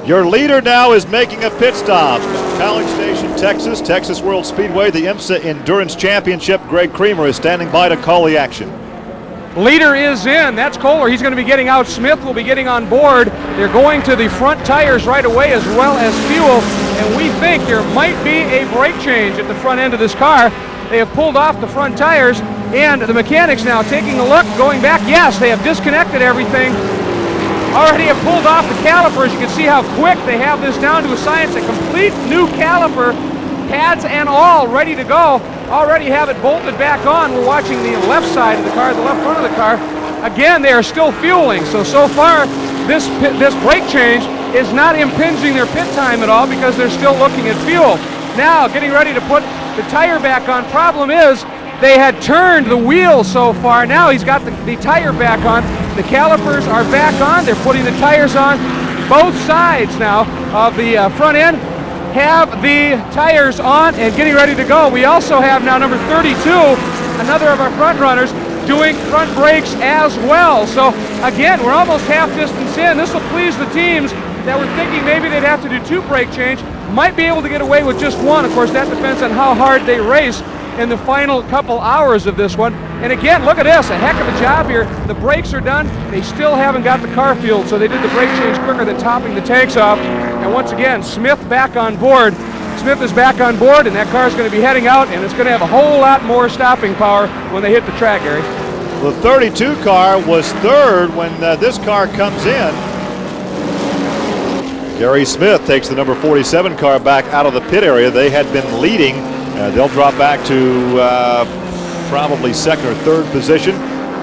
Your leader now is making a pit stop. College Station, Texas, Texas World Speedway, the IMSA Endurance Championship. Greg Creamer is standing by to call the action. Leader is in. That's KOHLER. He's going to be getting out. Smith will be getting on board. They're going to the front tires right away as well as fuel. And we think there might be a brake change at the front end of this car. They have pulled off the front tires, and the mechanics now taking a look, going back. Yes, they have disconnected everything. Already have pulled off the calipers. You can see how quick they have this down to a science. A complete new caliper, pads and all, ready to go. Already have it bolted back on. We're watching the left side of the car, the left front of the car. Again, they are still fueling. So far, this brake change is not impinging their pit time at all because they're still looking at fuel. Now, getting ready to put the tire back on. Problem is, they had turned the wheel so far. Now he's got the tire back on. The calipers are back on. They're putting the tires on. Both sides now of the front end have the tires on and getting ready to go. We also have now number 32, another of our front runners, doing front brakes as well. So again, we're almost half distance in. This will please the teams that were thinking maybe they'd have to do 2 brake change. Might be able to get away with just 1. Of course, that depends on how hard they race in the final couple hours of this one. And again, look at this, a heck of a job here. The brakes are done. They still haven't got the car fueled, so they did the brake change quicker than topping the tanks off. And once again, Smith back on board. Smith is back on board, and that car is going to be heading out, and it's going to have a whole lot more stopping power when they hit the track, Gary. The 32 car was third when this car comes in. Gary Smith takes the number 47 car back out of the pit area. They had been leading. They'll drop back to probably second or third position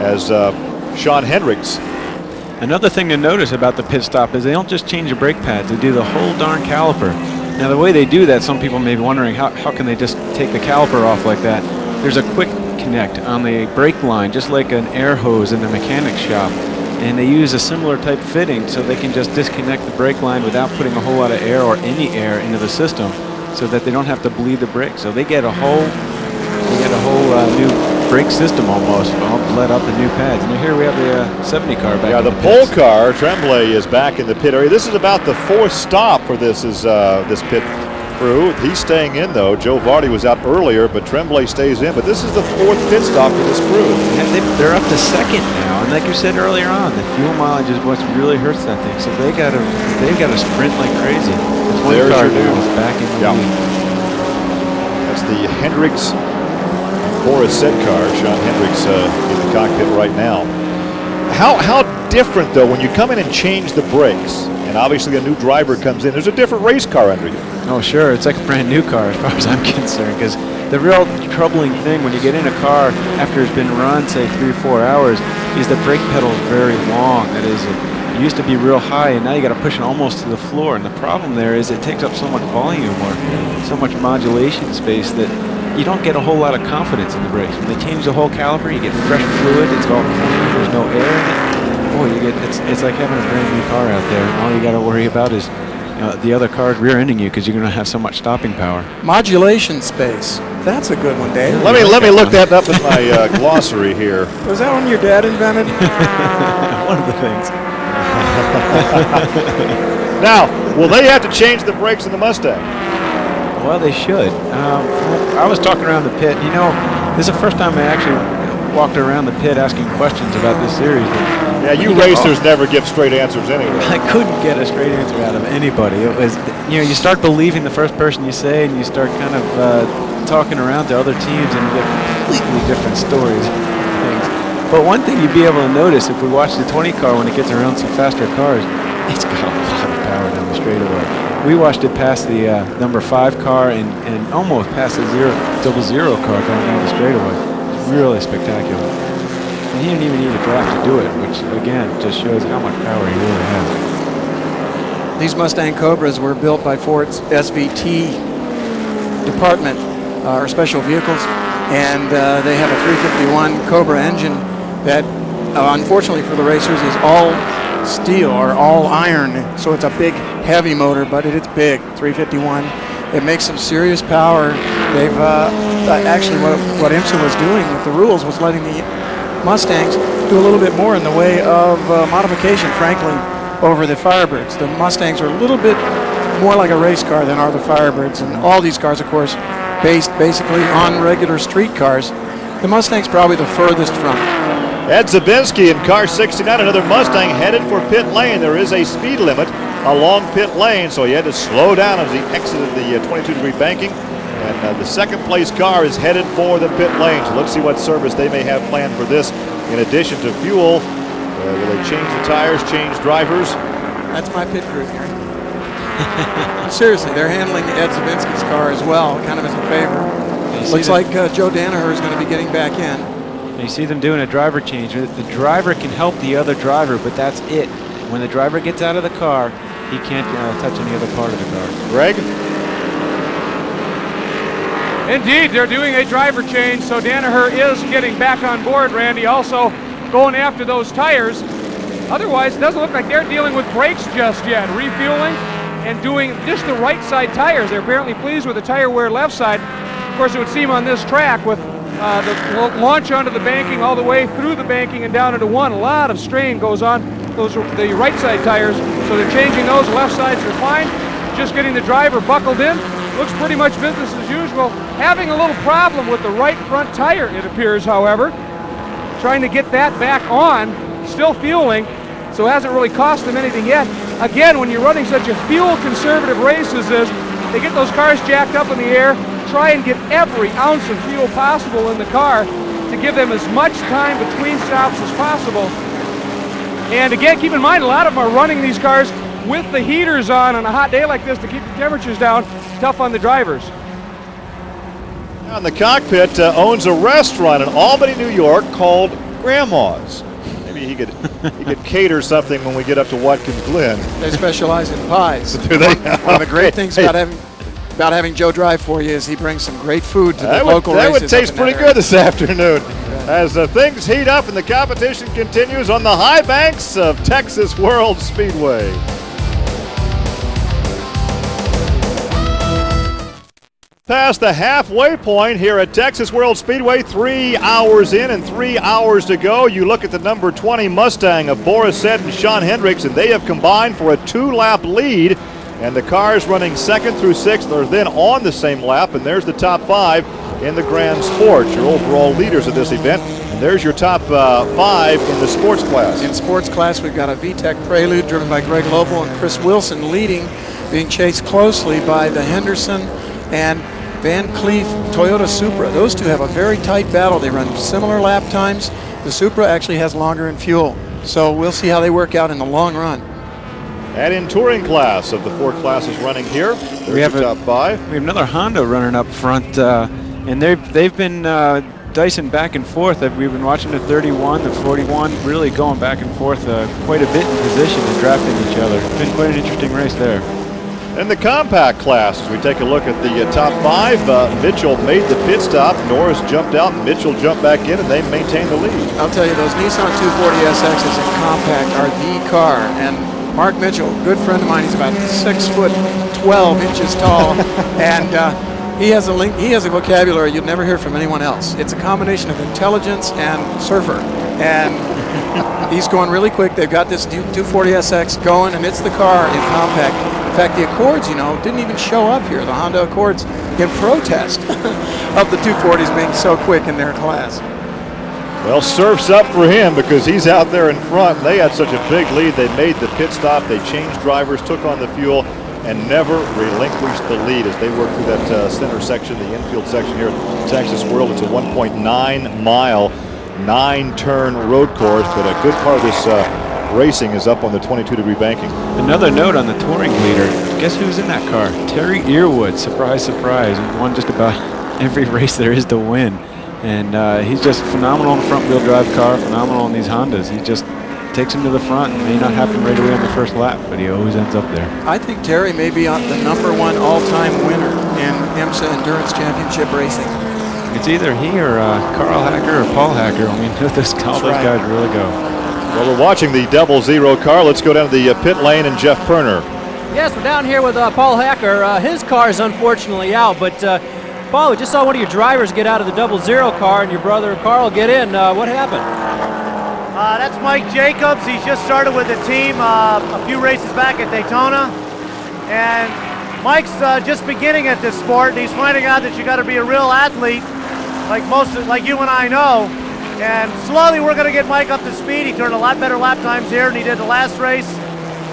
as Sean Hendricks. Another thing to notice about the pit stop is they don't just change the brake pads, they do the whole darn caliper. Now the way they do that, some people may be wondering how can they just take the caliper off like that. There's a quick connect on the brake line, just like an air hose in the mechanic shop. And they use a similar type fitting so they can just disconnect the brake line without putting a whole lot of air or any air into the system, so that they don't have to bleed the brake. So they get a whole new brake system almost, all bled up the new pads. And here we have the 70 car back. Yeah, the pole car, Tremblay, is back in the pit area. This is about the 4th stop for this pit crew. He's staying in though. Joe Vardy was out earlier, but Tremblay stays in. But this is the 4th pit stop for this crew. And they're up to 2nd now. And like you said earlier on, the fuel mileage is what really hurts that thing. So they've got to sprint like crazy. There's car your now is back in the lead. That's the Hendricks Boris said car. Sean Hendricks in the cockpit right now. How different though when you come in and change the brakes, and obviously a new driver comes in. There's a different race car under you. Oh sure, it's like a brand new car as far as I'm concerned. Because the real troubling thing when you get in a car after it's been run, say 3 or 4 hours, is the brake pedal is very long. That is, it used to be real high, and now you got to push it almost to the floor. And the problem there is it takes up so much volume or so much modulation space that you don't get a whole lot of confidence in the brakes. When they change the whole caliper, you get fresh fluid. It's all clean. There's no air in it. Boy, it's like having a brand new car out there. And all you got to worry about is the other cars rear-ending you because you're going to have so much stopping power. Modulation space. That's a good one, Dave. Let me look that up in my glossary here. Was that one your dad invented? One of the things. Now, will they have to change the brakes in the Mustang? Well, they should. I was talking around the pit. This is the first time I actually walked around the pit asking questions about this series. Yeah, you racers never give straight answers anyway. I couldn't get a straight answer out of anybody. It was, you start believing the first person you say, and you start kind of talking around to other teams, and you get completely different stories and things. But one thing you'd be able to notice if we watch the 20 car when it gets around some faster cars, it's got a lot of power down the straightaway. We watched it past the number 5 car and almost past the 000 car going down the straightaway. Really spectacular. And he didn't even need a draft to do it, which again just shows how much power he really has. These Mustang Cobras were built by Ford's SVT department, or special vehicles, and they have a 351 Cobra engine that, unfortunately for the racers, is all steel or all iron, so it's a big heavy motor, but it's big. 351. It makes some serious power. They've actually what IMSA was doing with the rules was letting the Mustangs do a little bit more in the way of modification. Frankly, over the Firebirds. The Mustangs are a little bit more like a race car than are the Firebirds, and all these cars, of course, based basically on regular street cars. The Mustang's probably the furthest from it. Ed ZABINSKI in car 69, another Mustang headed for pit lane. There is a speed limit along pit lane, so he had to slow down as he exited the 22-degree banking. And the second place car is headed for the pit lane. So let's see what service they may have planned for this in addition to fuel. Will they change the tires, change drivers? That's my pit crew here. Seriously, they're handling Ed ZABINSKI's car as well, kind of as a favor. Looks like Joe Danaher is going to be getting back in. You see them doing a driver change. The driver can help the other driver, but that's it. When the driver gets out of the car, he can't touch any other part of the car. Greg? Indeed, they're doing a driver change, so Danaher is getting back on board, Randy, also going after those tires. Otherwise, it doesn't look like they're dealing with brakes just yet. Refueling and doing just the right side tires. They're apparently pleased with the tire wear left side. Of course, it would seem on this track with the launch onto the banking all the way through the banking and down into one. A lot of strain goes on those the right side tires, so they're changing those. Left sides are fine. Just getting the driver buckled in. Looks pretty much business as usual. Having a little problem with the right front tire, it appears, however. Trying to get that back on, still fueling, so it hasn't really cost them anything yet. Again, when you're running such a fuel-conservative race as this, they get those cars jacked up in the air, try and get every ounce of fuel possible in the car to give them as much time between stops as possible. And again, keep in mind, a lot of them are running these cars with the heaters on a hot day like this to keep the temperatures down. Tough on the drivers. Now in the cockpit owns a restaurant in Albany, New York called Grandma's. Maybe he could cater something when we get up to Watkins Glen. They specialize in pies. Do they? One of the great things about having Joe drive for you is he brings some great food to the local races. That would taste up in pretty that good this afternoon. As things heat up and the competition continues on the high banks of Texas World Speedway. Past the halfway point here at Texas World Speedway, 3 hours in and 3 hours to go. You look at the number 20 Mustang of Boris Ed and Sean Hendricks, and they have combined for a 2-lap lead. And the cars running 2nd through 6th are then on the same lap, and there's the top 5 in the Grand Sports, your overall leaders of this event. And there's your top 5 in the sports class. In sports class, we've got a VTEC Prelude driven by Greg Lobel and Chris Wilson leading, being chased closely by the Henderson and Van Cleef Toyota Supra. Those two have a very tight battle. They run similar lap times. The Supra actually has longer in fuel. So we'll see how they work out in the long run. And in touring class, of the 4 classes running here, there's the top 5. We have another Honda running up front, and they've been dicing back and forth. We've been watching the 31, the 41, really going back and forth quite a bit in position and drafting each other. It's been quite an interesting race there. In the compact class, as we take a look at the top 5, Mitchell made the pit stop. Norris jumped out, and Mitchell jumped back in, and they maintained the lead. I'll tell you, those Nissan 240SXs in compact are the car. And Mark Mitchell, good friend of mine, he's about 6'12" tall, and he has a vocabulary you'd never hear from anyone else. It's a combination of intelligence and surfer, and he's going really quick. They've got this 240SX going, and it's the car in compact. In fact, the Accords, didn't even show up here. The Honda Accords in protest of the 240s being so quick in their class. Well, surf's up for him because he's out there in front. They had such a big lead. They made the pit stop. They changed drivers, took on the fuel, and never relinquished the lead as they worked through that center section, the infield section here at Texas World. It's a 1.9-mile, 9-turn road course, but a good part of this racing is up on the 22-degree banking. Another note on the touring leader. Guess who's in that car? Terry EARWOOD. Surprise, surprise. He won just about every race there is to win. And he's just phenomenal in the front-wheel drive car, phenomenal in these Hondas. He just takes him to the front. It may not happen right away on the first lap, but he always ends up there. I think Terry may be the #1 all-time winner in IMSA Endurance Championship racing. It's either he or Carl Hacker or Paul Hacker. I mean, all those guys really go. Well, we're watching the 00 car. Let's go down to the pit lane and Jeff Perner. Yes, we're down here with Paul Hacker. His car is unfortunately out, but Paul, we just saw one of your drivers get out of the 00 car and your brother Carl get in. What happened? That's Mike Jacobs. He's just started with the team a few races back at Daytona. And Mike's just beginning at this sport, and he's finding out that you got to be a real athlete, like you and I know. And slowly we're going to get Mike up to speed. He turned a lot better lap times here than he did the last race.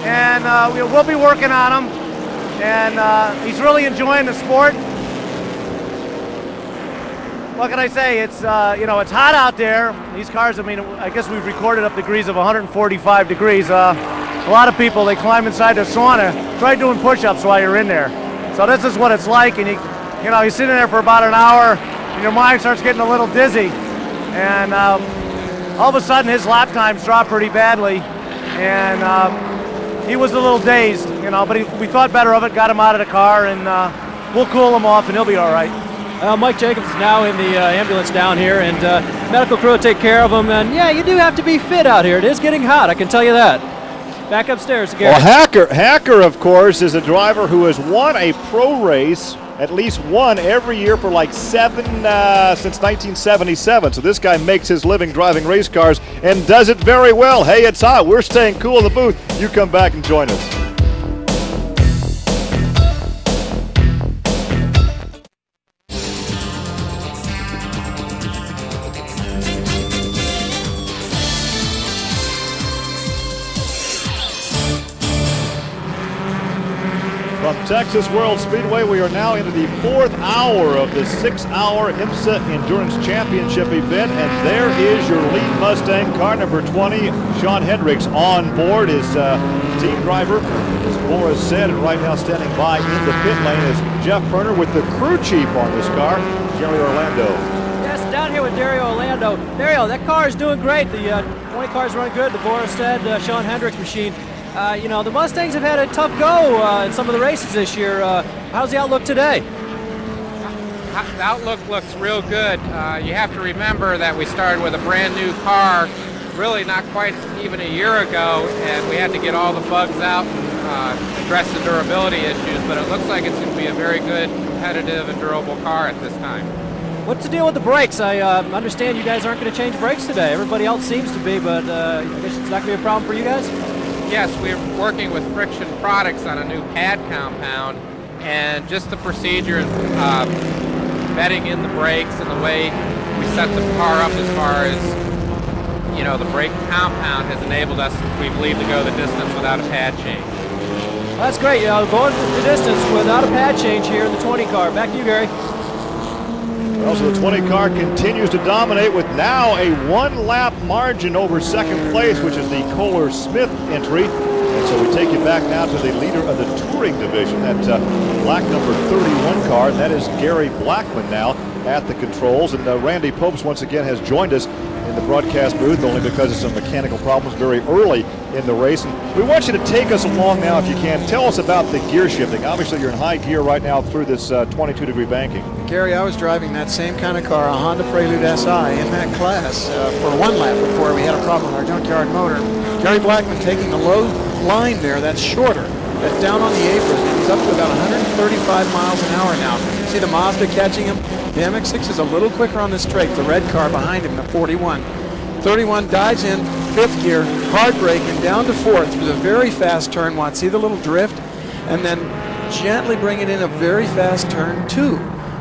And we'll be working on him. And he's really enjoying the sport. What can I say? It's it's hot out there. These cars, I mean, I guess we've recorded up degrees of 145 degrees. A lot of people, they climb inside the sauna. Try doing push-ups while you're in there. So this is what it's like, and you're sitting there for about an hour, and your mind starts getting a little dizzy. And all of a sudden, his lap times dropped pretty badly, and he was a little dazed, but we thought better of it, got him out of the car, and we'll cool him off, and he'll be all right. Mike Jacobs is now in the ambulance down here, and medical crew will take care of him. And yeah, you do have to be fit out here. It is getting hot, I can tell you that. Back upstairs, Gary. Well, Hacker, of course, is a driver who has won a pro race, at least one every year for like seven since 1977. So this guy makes his living driving race cars and does it very well. Hey, it's hot. We're staying cool in the booth. You come back and join us. From Texas World Speedway, we are now into the 4th hour of the 6-hour IMSA Endurance Championship event, and there is your lead Mustang, car number 20, Sean Hendricks, on board. His team driver, as Boris said, and right now standing by in the pit lane is Jeff Perner with the crew chief on this car, Gary Orlando. Yes, down here with Dario Orlando. Dario, that car is doing great. The 20 car's running good. The Boris said Sean Hendricks machine. The Mustangs have had a tough go in some of the races this year. How's the outlook today? The outlook looks real good. You have to remember that we started with a brand new car, really not quite even a year ago, and we had to get all the bugs out and address the durability issues, but it looks like it's going to be a very good, competitive, and durable car at this time. What's the deal with the brakes? I understand you guys aren't going to change brakes today. Everybody else seems to be, but I guess it's not going to be a problem for you guys? Yes, we're working with Friction Products on a new pad compound, and just the procedure bedding in the brakes and the way we set the car up as far as, the brake compound has enabled us, we believe, to go the distance without a pad change. Well, that's great. Going the distance without a pad change here in the 20 car. Back to you, Gary. Well, so the 20 car continues to dominate with now a 1-lap margin over second place, which is the KOHLER Smith entry. And so we take you back now to the leader of the touring division, that black number 31 car, and that is Gary Blackman now at the controls. And Randy Popes once again has joined us in the broadcast booth, only because of some mechanical problems very early in the race. And we want you to take us along now, if you can. Tell us about the gear shifting. Obviously, you're in high gear right now through this 22-degree banking. Gary, I was driving that same kind of car, a Honda Prelude SI, in that class for 1 lap before we had a problem with our junkyard motor. Gary Blackman taking the low line there, that's shorter, that's down on the apron. He's up to about 135 miles an hour now. See the Mazda catching him? The MX-6 is a little quicker on the straight, the red car behind him, the 41. 31 dives in, 5th gear, hard braking, down to 4th through the very fast turn 1. See the little drift? And then gently bring it in a very fast turn 2.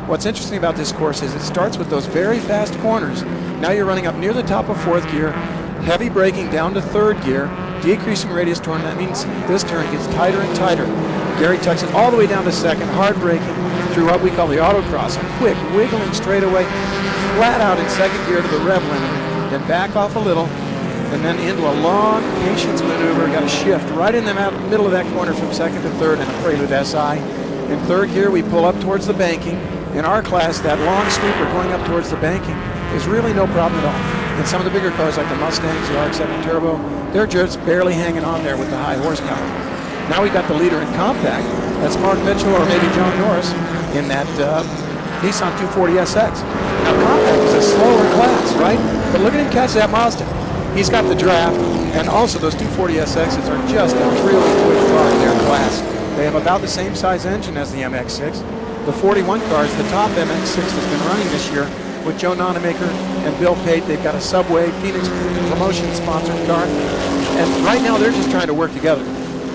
What's interesting about this course is it starts with those very fast corners. Now you're running up near the top of 4th gear, heavy braking down to 3rd gear, decreasing radius turn. That means this turn gets tighter and tighter. Gary tucks it all the way down to 2nd, hard braking through what we call the autocross. A quick wiggling straight away, flat out in 2nd gear to the rev limit, then back off a little, and then into a long patience maneuver. Got a shift right in the middle of that corner from 2nd to 3rd in a Prelude SI. In 3rd gear, we pull up towards the banking. In our class, that long sweeper going up towards the banking is really no problem at all. And some of the bigger cars like the Mustangs, the RX-7 Turbo, they're just barely hanging on there with the high horsepower. Now we got the leader in compact. That's Mark Mitchell or maybe John Norris in that Nissan 240SX. Now compact is a slower class, right? But look at him catch that Mazda. He's got the draft, and also those 240SXs are just a really quick car in their class. They have about the same size engine as the MX-6. The 41 cars, the top MX-6 that's been running this year, with Joe Nonamaker and Bill Pate. They've got a Subway Phoenix promotion sponsored car. And right now they're just trying to work together.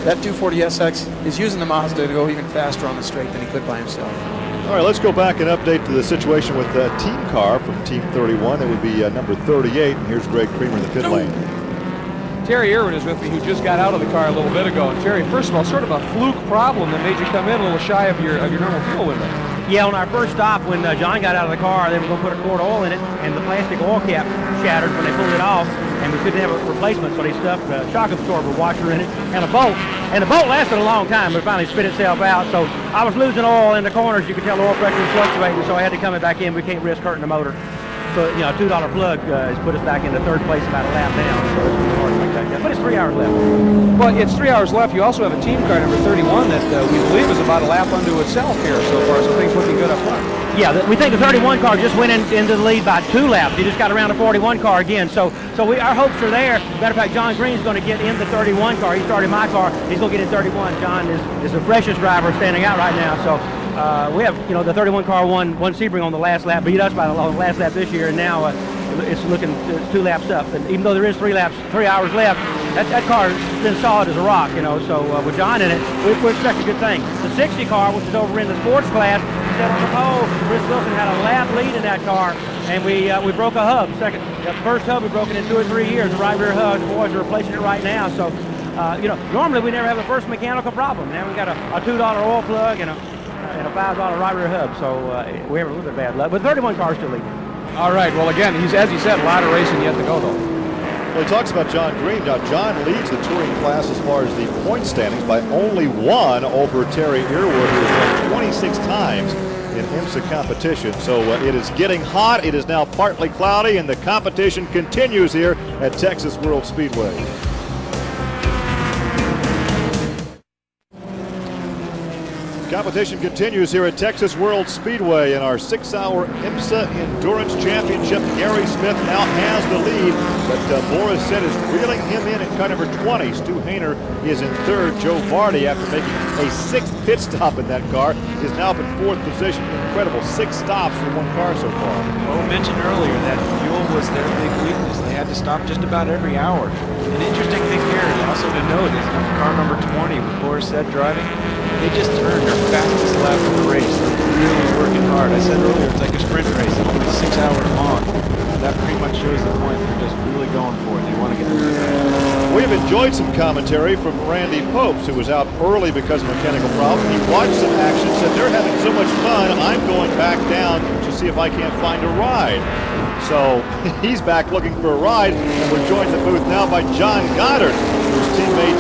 That 240SX is using the Mazda to go even faster on the straight than he could by himself. All right, let's go back and update to the situation with the team car from Team 31. That would be number 38. And here's Greg Creamer in the pit lane. Terry Irwin is with me, who just got out of the car a little bit ago. And Terry, first of all, sort of a fluke problem that made you come in a little shy of your normal fuel window. Yeah, on our first stop, when John got out of the car, they were going to put a quart of oil in it, and the plastic oil cap shattered when they pulled it off, and we couldn't have a replacement, so they stuffed a shock absorber washer in it and a bolt. And the bolt lasted a long time, but it finally spit itself out. So I was losing oil in the corners. You could tell the oil pressure was fluctuating, so I had to come back in. We can't risk hurting the motor. So, you know, a $2 plug has put us back into third place about a lap down. So it's really hard to make that good. But it's 3 hours left. Well, it's 3 hours left. You also have a team car, number 31, that we believe is about a lap unto itself here so far, so things looking good up front. Yeah, we think the 31 car just went into the lead by 2 laps. He just got around the 41 car again. So our hopes are there. Matter of fact, John Green's going to get in the 31 car. He started my car. He's going to get in 31. John is the freshest driver standing out right now. So we have, you know, the 31 car won Sebring on the last lap, beat us by the last lap this year, and now it's looking 2 laps up. And even though there is 3 hours left, that car has been solid as a rock, you know. So with John in it, we expect a good thing. The 60 car, which is over in the sports class, set on the pole. Chris Wilson had a lap lead in that car, and we broke a hub. The first hub we broken in 2 or 3 years. The right rear hub. The boys are replacing it right now. So you know, normally we never have a first mechanical problem. Now we got a $2 oil plug and a $5 right rear hub. So we have a little bit of bad luck. But 31 cars still leading. All right, well, again, as he said, a lot of racing yet to go, though. Well, he talks about John Green. Now, John leads the touring class as far as the point standings by only 1 over Terry Irwood, who has won 26 times in IMSA competition. So it is getting hot. It is now partly cloudy, and the competition continues here at Texas World Speedway. Competition continues here at Texas World Speedway in our 6-hour IMSA Endurance Championship. Gary Smith now has the lead, but Boris said is reeling him in at car number 20. Stu Hayner is in 3rd. Joe Vardy, after making a 6th pit stop in that car, is now up in 4th position. Incredible 6 stops for 1 car so far. Well, we mentioned earlier that fuel was their big weakness. They had to stop just about every hour. An interesting thing here also to note is car number 20 with Boris said driving, they just turned their fastest lap of the race. They're really working hard. I said earlier it's like a sprint race. It's only 6 hours long. That pretty much shows the point. They're just really going for it. They want to get through that. We have enjoyed some commentary from Randy Popes, who was out early because of a mechanical problem. He watched some action, said they're having so much fun, I'm going back down to see if I can't find a ride. So he's back looking for a ride, and we're joined in the booth now by John Goddard, whose teammate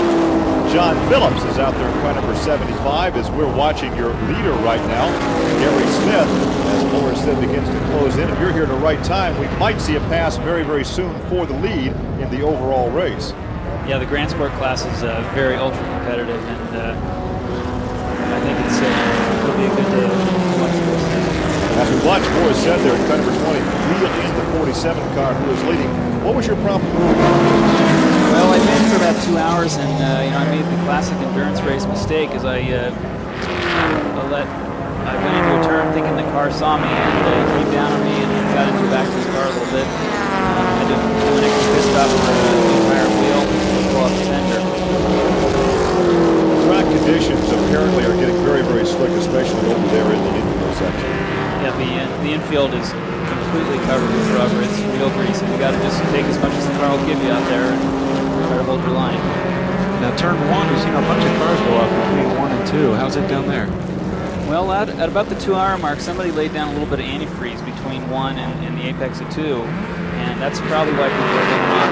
John Phillips is out there in car number 75 as we're watching your leader right now, Gary Smith, as Boris said begins to close in. If you're here at the right time, we might see a pass very, very soon for the lead in the overall race. Yeah, the Grand Sport class is very ultra competitive, and I think it'll be a good day to watch this. As we watch Boris said there in car number 20, wheel in the 47 car who is leading. What was your problem? Well, I ran for about 2 hours, and you know, I made the classic endurance race mistake as I went into a turn thinking the car saw me and came down on me and got into the back of his car a little bit. I had to do an extra pit stop for the entire wheel and pull off the fender. Track conditions apparently are getting very, very slick, especially over there in the infield section. Yeah, the infield is completely covered with rubber. It's real greasy. You got to just take as much as the car will give you out there and try to hold your line. Now turn 1, we've seen a bunch of cars go off between 1 and 2. How's it down there? Well, at about the 2-hour mark, somebody laid down a little bit of antifreeze between 1 and the apex of 2, and that's probably why people are getting off.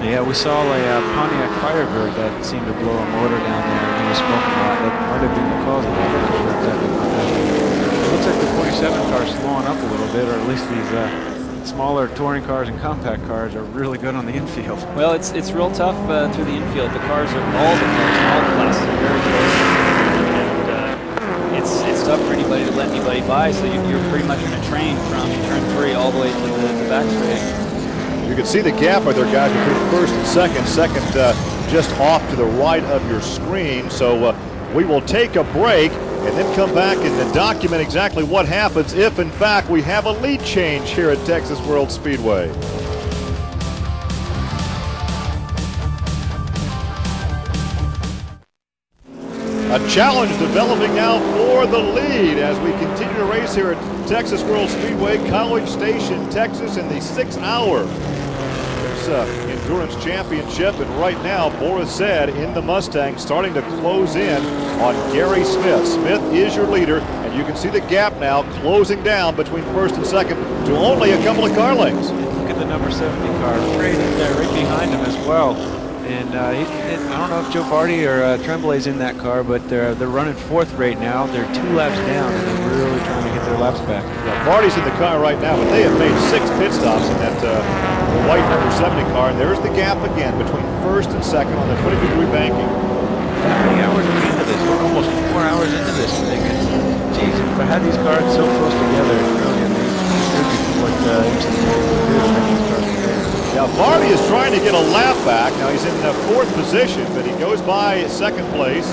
Yeah, we saw a Pontiac Firebird that seemed to blow a motor down there, and he was smoking a lot. That might have been the cause of that. I'm not sure exactly what happened. It looks like the 47 car is slowing up a little bit, or at least these smaller touring cars and compact cars are really good on the infield. Well, it's real tough through the infield. The cars are all the classes are very close, and it's tough for anybody to let anybody by. So you're pretty much in a train from turn 3 all the way to the back straight. You can see the gap right there, guys, between first and second. Second just off to the right of your screen. So we will take a break. and then come back and document exactly what happens if, in fact, we have a lead change here at Texas World Speedway. A challenge developing now for the lead as we continue to race here at Texas World Speedway, College Station, Texas, in the 6-hour Endurance Championship. And right now, Boris said in the Mustang starting to close in on Gary Smith. Smith is your leader, and you can see the gap now closing down between first and second to only a couple of car lengths. Look at the number 70 car right in there, right behind him as well. And I don't know if Joe Barty or Tremblay's in that car, but they're running fourth right now. They're 2 laps down, and they're really trying to get their laps back. Yeah, Barty's in the car right now, but they have made 6 pit stops in that white number 70 car. And there's the gap again between first and second on the 20-degree banking. How many hours are we into this? We're almost 4 hours into this thing. Geez, if I had these cars so close together, it's really amazing what IMSA can do to make these cars together. Now Barty is trying to get a lap back. Now he's in the 4th position, but he goes by 2nd place.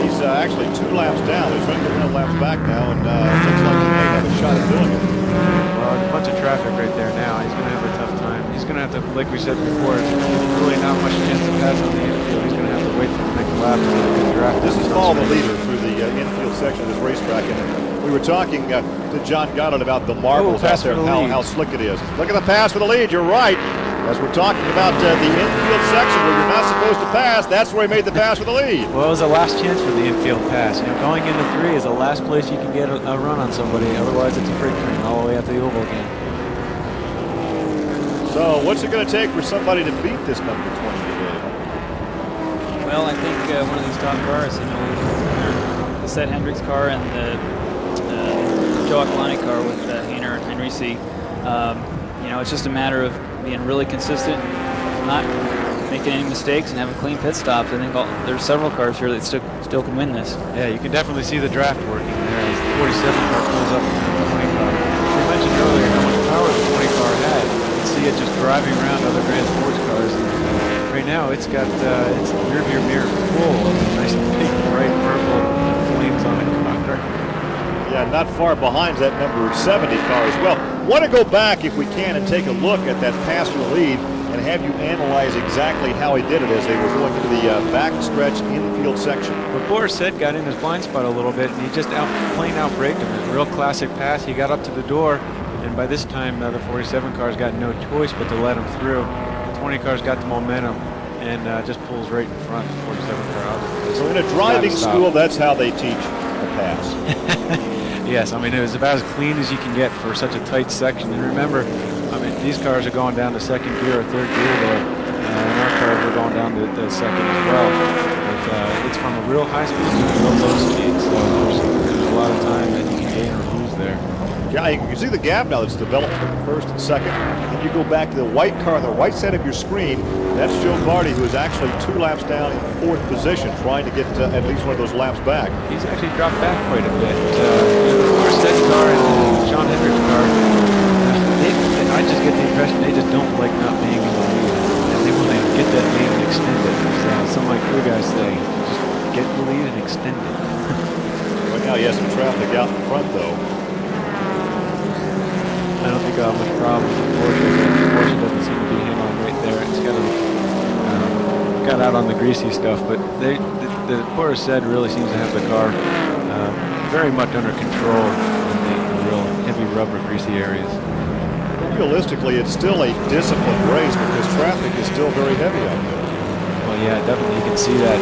He's actually 2 laps down. He's trying to get 1 lap back now, and it looks like he may have a shot at doing it. Well, there's a bunch of traffic right there now. He's going to have a tough time. He's going to have to, like we said before, there's really not much chance to pass on the infield. He's going to have to wait for the next lap to get a good draft. This is follow the leader through the infield section of this racetrack. And we were talking to John Goddard about the marbles out there, how slick it is. Look at the pass for the lead. You're right. As we're talking about the infield section where you're not supposed to pass, that's where he made the pass for the lead. Well, it was the last chance for the infield pass. You know, going into 3 is the last place you can get a run on somebody. Otherwise, it's a freight train all the way out to the oval again. So, what's it going to take for somebody to beat this number 20 today? Well, I think one of these top cars, you know, the Seth Hendricks car and the Joe Aklani car with HAYNER and Heinrici. You know, it's just a matter of being really consistent, not making any mistakes, and having clean pit stops. I think there's several cars here that still can win this. Yeah, you can definitely see the draft working there as the 47 car pulls up the 20 car. We mentioned earlier how much power the 20 car had. You can see it just driving around other Grand Sports cars. And right now, it's got its rearview mirror full of nice big bright purple flames on it. Yeah, not far behind that number 70 car as well. Want to go back, if we can, and take a look at that pass for the lead and have you analyze exactly how he did it as they were going into the backstretch infield section. But Boris said got in his blind spot a little bit, and he just plain outbraked him. A real classic pass. He got up to the door, and by this time, the 47 car's got no choice but to let him through. The 20 car's got the momentum and just pulls right in front of the 47 car out. So in a driving school, that's how they teach a pass. Yes, I mean, it was about as clean as you can get for such a tight section. And remember, I mean, these cars are going down to 2nd gear or 3rd gear there, and our cars are going down to 2nd as well. But it's from a real high speed to a real low speed, so there's a lot of time that you can gain or lose there. Yeah, you can see the gap now that's developed from 1st and 2nd. Then you go back to the white car on the right side of your screen. That's Joe Barty, who is actually 2 laps down in 4th position, trying to get at least one of those laps back. He's actually dropped back quite a bit. Our Stead car and Sean Hendricks car, I just get the impression they just don't like not being in the lead. And they want to get that lead and extend it. Some of my crew guys say, just get the lead and extend it. Right now he has some traffic out in front, though. I don't think I'll have much problem with Porsche. Porsche doesn't seem to be handling right there. It's got out on the greasy stuff, but the Boris said really seems to have the car very much under control in the real heavy rubber greasy areas. Realistically, it's still a disciplined race because traffic is still very heavy out there. Well, yeah, definitely. You can see that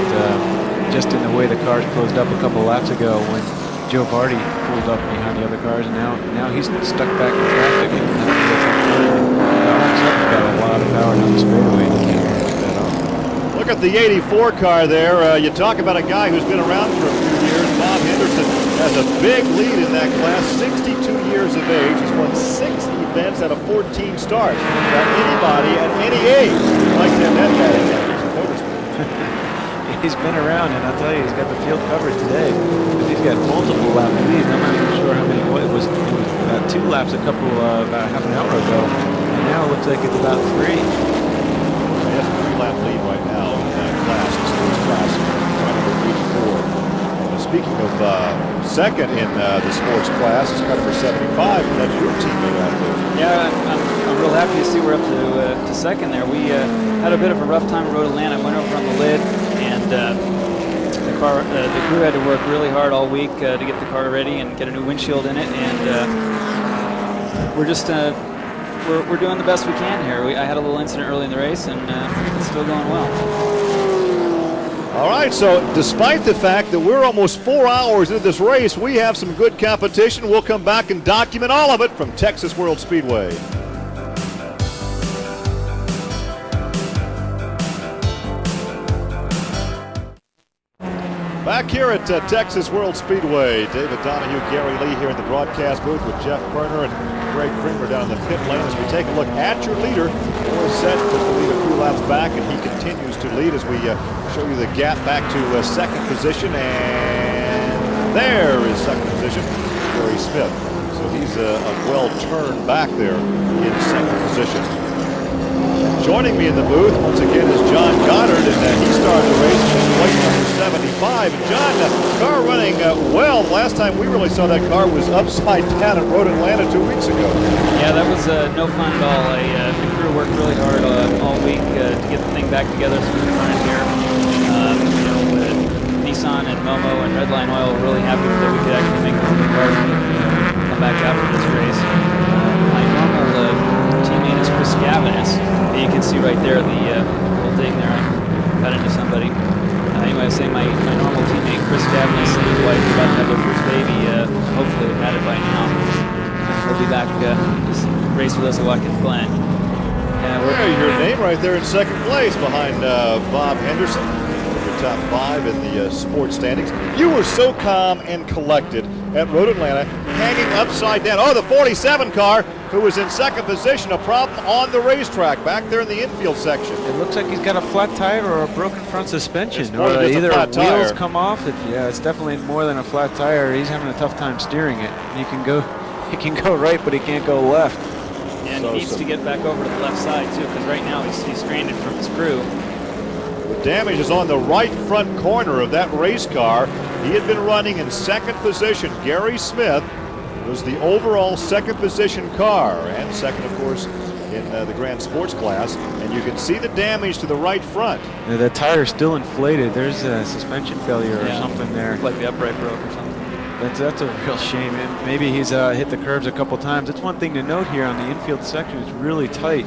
just in the way the cars closed up a couple laps ago when Joe Barty pulled up behind the other cars, and now he's stuck back in traffic. And he's got a lot of power down the straightaway. And he can't push that off. Look at the 84 car there. You talk about a guy who's been around for a few years. Bob Henderson has a big lead in that class, 62 years of age. He's won 6 events out of 14 starts. Got anybody at any age who'd like to have that guy in He's been around, and I'll tell you, he's got the field covered today. He's got multiple lap leads. I'm not even sure how many. It was about 2 laps about half an hour ago, and now it looks like it's about 3. He has a 3-lap lead right now in that class. It's first class, number 84. And speaking of second in the sports class, it's car number 75, and that's your teammate out there. Yeah, I'm real happy to see we're up to second there. We had a bit of a rough time at Road Atlanta. I went over on the lid, and the crew had to work really hard all week to get the car ready and get a new windshield in it. And we're just we're doing the best we can here. I had a little incident early in the race, and it's still going well. All right, so despite the fact that we're almost 4 hours into this race, we have some good competition. We'll come back and document all of it from Texas World Speedway. Back here at Texas World Speedway, David Donahue, Gary Lee here in the broadcast booth with Jeff Perner and Greg Creamer down in the pit lane as we take a look at your leader. Boris Said took the lead a few laps back, and he continues to lead as we show you the gap back to second position. And there is second position, Gary Smith. So he's a well-turned back there in second position. Joining me in the booth once again is John Goddard, and he started the race in place number 75. And John, car running well. The last time we really saw that car was upside down at Road Atlanta 2 weeks ago. Yeah, that was no fun at all. The crew worked really hard all week to get the thing back together so we could run it here. Nissan and Momo and Redline Oil were really happy that we could actually make the car come back after this race. My normal teammate is Chris Gavinis. You can see right there the little thing there. I got into somebody. Anyway, I was saying my normal teammate Chris Gavinis and his wife are about to have their first baby. Hopefully they've had it by now. He'll be back this race with us at Watkins Glen. Your name right there in second place behind Bob Henderson. Your top 5 in the sports standings. You were so calm and collected at Road Atlanta, hanging upside down. Oh, the 47 car, who was in second position, a problem on the racetrack back there in the infield section. It looks like he's got a flat tire or a broken front suspension. Or Either wheels tire come off. It's definitely more than a flat tire. He's having a tough time steering it. He can go right, but he can't go left. And he needs to get back over to the left side too, because right now he's stranded from his crew. The damage is on the right front corner of that race car. He had been running in second position. Gary Smith was the overall second position car, and second, of course, in the Grand Sports class. And you can see the damage to the right front. The tire's still inflated. There's a suspension failure or something there. Like the upright broke or something. That's a real shame. And maybe he's hit the curbs a couple times. It's one thing to note here on the infield section. It's really tight.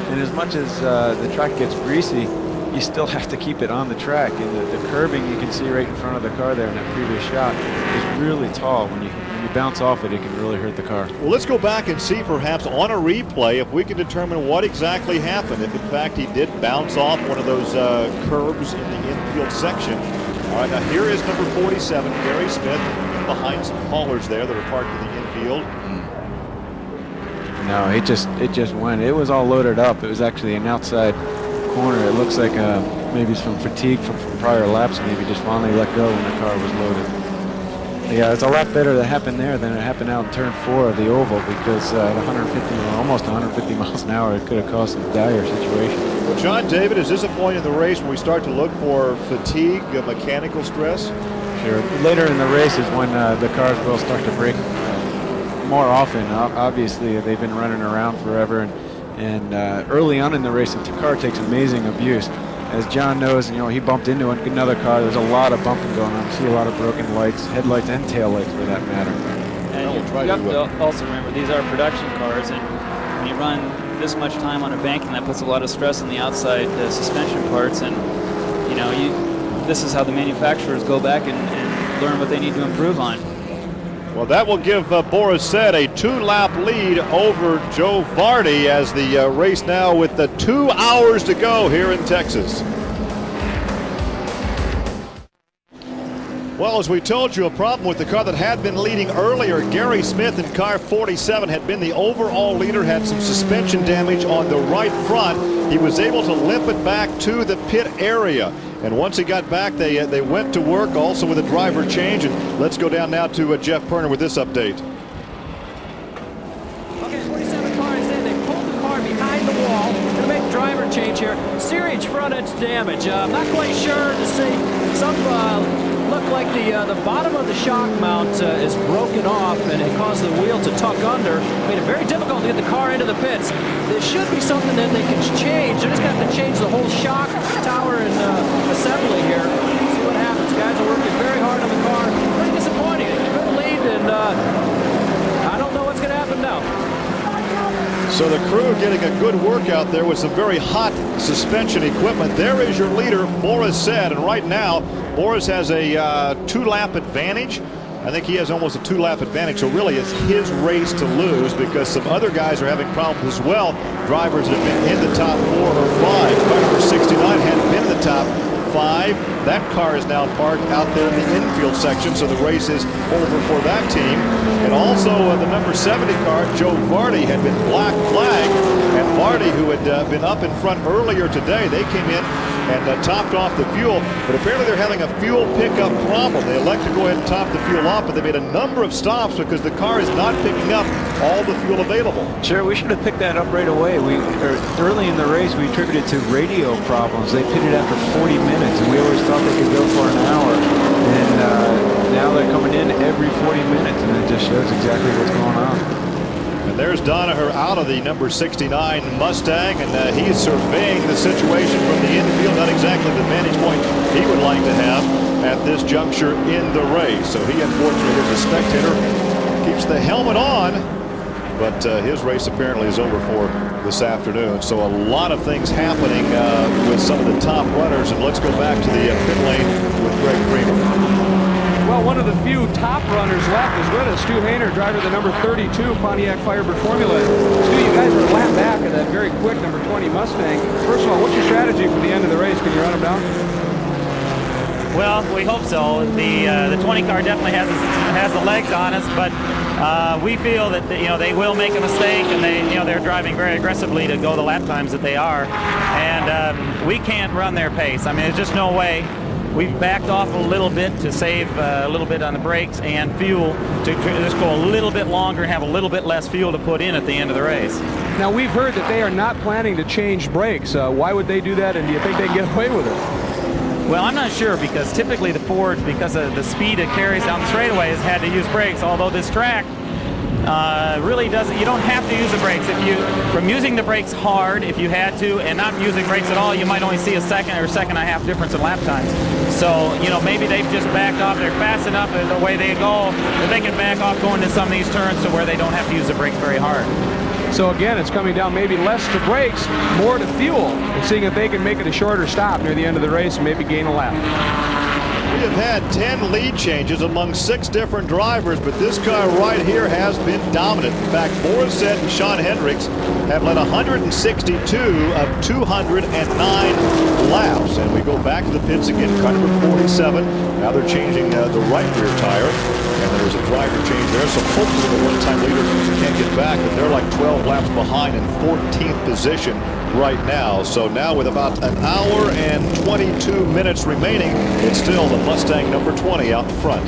And as much as the track gets greasy, you still have to keep it on the track. And the curbing you can see right in front of the car there in that previous shot is really tall. When you bounce off it, it can really hurt the car. Well, let's go back and see perhaps on a replay if we can determine what exactly happened. If in fact he did bounce off one of those curbs in the infield section. All right, now here is number 47, Gary Smith, behind some haulers there that are parked in the infield. No, it just went. It was all loaded up. It was actually an outside corner. It looks like maybe some fatigue from prior laps, maybe just finally let go when the car was loaded. Yeah, it's a lot better that happened there than it happened out in turn 4 of the oval, because at almost 150 miles an hour, it could have caused some dire situation. Well, John, David, is this a point in the race where we start to look for fatigue, mechanical stress? Sure. Later in the race is when the cars will start to break more often. Obviously, they've been running around forever, and early on in the race, the car takes amazing abuse. As John knows, he bumped into another car. There's a lot of bumping going on. You see a lot of broken lights, headlights and taillights for that matter. And you have to also remember, these are production cars, and when you run this much time on a banking, that puts a lot of stress on the outside suspension parts, and this is how the manufacturers go back and learn what they need to improve on. Well, that will give Boris Said a 2-lap lead over Joe Vardy as the race now with the 2 hours to go here in Texas. Well, as we told you, a problem with the car that had been leading earlier. Gary Smith in car 47 had been the overall leader, had some suspension damage on the right front. He was able to limp it back to the pit area. And once he got back, they went to work also with a driver change. And let's go down now to Jeff Perner with this update. Okay, 47 car is in. They pulled the car behind the wall. Going to make a driver change here. Steerage front end damage. I'm not quite sure to see some looked like the bottom of the shock mount is broken off, and it caused the wheel to tuck under. Made it very difficult to get the car into the pits. There should be something that they can change. They're just going to have to change the whole shock tower and assembly here. See what happens. Guys are working very hard on the car. Pretty disappointing. Good lead, and I don't know what's going to happen now. So the crew getting a good workout there with some very hot suspension equipment. There is your leader, Morris said, and right now Morris has a 2-lap advantage. I think he has almost a 2-lap advantage, so really it's his race to lose because some other guys are having problems as well. Drivers that have been in the top 4 or 5. Car number 69 hadn't been in the top 5. That car is now parked out there in the infield section, so the race is over for that team. And also the number 70 car, Joe Vardy, had been black flagged, and Vardy, who had been up in front earlier today, they came in and topped off the fuel, but apparently they're having a fuel pickup problem. They elect to go ahead and top the fuel off, but they made a number of stops because the car is not picking up all the fuel available. Sure, we should have picked that up right away. Early in the race, we attributed to radio problems. They pitted after 40 minutes, and we always thought they could go for an hour. And now they're coming in every 40 minutes, and it just shows exactly what's going on. And there's Danaher out of the number 69 Mustang, and he's surveying the situation from the infield. Not exactly the vantage point he would like to have at this juncture in the race. So he, unfortunately, as a spectator, keeps the helmet on, but his race apparently is over for this afternoon. So a lot of things happening with some of the top runners, and let's go back to the pit lane with Greg Creamer. Well, one of the few top runners left is with us, Stu Hayner, driver of the number 32 Pontiac Firebird Formula. Stu, you guys are a lap back of that very quick number 20 Mustang. First of all, what's your strategy for the end of the race? Can you run them down? Well, we hope so. The 20 car definitely has the legs on us, but we feel that they will make a mistake, and they're driving very aggressively to go the lap times that they are, and we can't run their pace. I mean, there's just no way. We've backed off a little bit to save a little bit on the brakes and fuel to just go a little bit longer and have a little bit less fuel to put in at the end of the race. Now, we've heard that they are not planning to change brakes. Why would they do that, and do you think they can get away with it? Well, I'm not sure, because typically the Ford, because of the speed it carries down the straightaway, has had to use brakes, although this track really doesn't. You don't have to use the brakes. From using the brakes hard, if you had to, and not using brakes at all, you might only see a second or second and a half difference in lap times. So, maybe they've just backed off. They're fast enough the way they go that they can back off going to some of these turns to where they don't have to use the brakes very hard. So again, it's coming down maybe less to brakes, more to fuel, and seeing if they can make it a shorter stop near the end of the race and maybe gain a lap. We have had 10 lead changes among 6 different drivers, but this car right here has been dominant. In fact, Morissette and Sean Hendricks have led 162 of 209 laps. And we go back to the pits again, car number 47. Now they're changing the right rear tire, and there's a driver change there. So hopefully the one-time leader can't get back, but they're like 12 laps behind in 14th position right now. So now with about an hour and 22 minutes remaining, it's still the Mustang number 20 out in front.